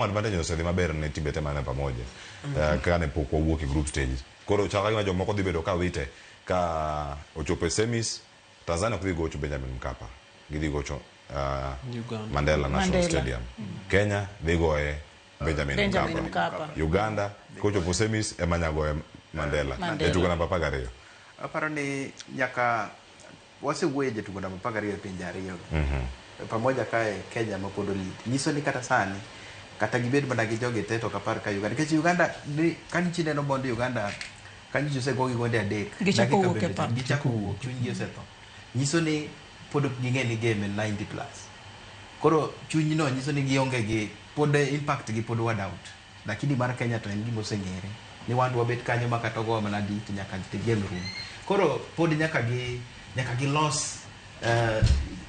advantage no sedi maber ne tibete mana pamoja kane pok wawuok e group stages koro chaka gima jomoko dhi bedo ka wite ka ochopo e semis Tanzania kudhi gocho Benjamin Mkapa gidhi gocho Mandela National Stadium Kenya dhi goye Benjamin Mkapa Uganda kochopo semis emanya goye Mandela tugo namba 12 aparo ni nyaka wasewuoye jatugo namba 12 pinje ariyo pamoja kae Kenya mapod olit nyiso ni kata sani kata gibed mana gi joge te to kapar ka Uganda nikech Uganda kan chine no bond Uganda kan jose gogi gonde adek gichako wuok chuny gi osetho nyiso ni pod ging'e ni game 90 plus koro chuny no nyiso ni gionge gi pod impact gi pod wad out lakini mar Kenya to en gimo sengere ni wandu wabet kanyo makata go mana di nyaka game room koro pod nyaka gi loss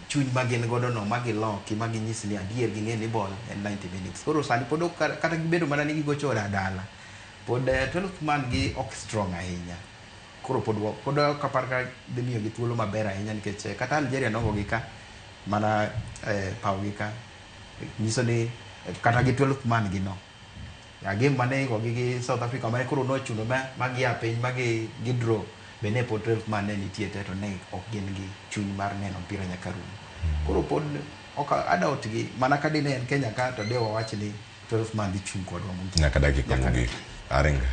chuny magin godo no magi loki magi nyisi ni adier ging'e ni ball en 90 minutes koro sani pod kata gibedo mana ni gigocho dala pod 12th man gi ok strong ahinya koro pod kapar ka dhi miyo gi thuolo maber ahinya nikech kata Algeria nogo gi ka mana pau gi ka nyiso ni kata gi 12th man gi no ya game mane go gi South Africa mane koro no chuno magi a piny magi draw bene pod 12th man ne nitie te to ne ok gin gi chuny mar neno mpira nyaka rum koro pod ok adot gi mana ka dine en Kenya ka to dewa wach ni 12th man dhi chung kodwa nyaka dakika mogik arenga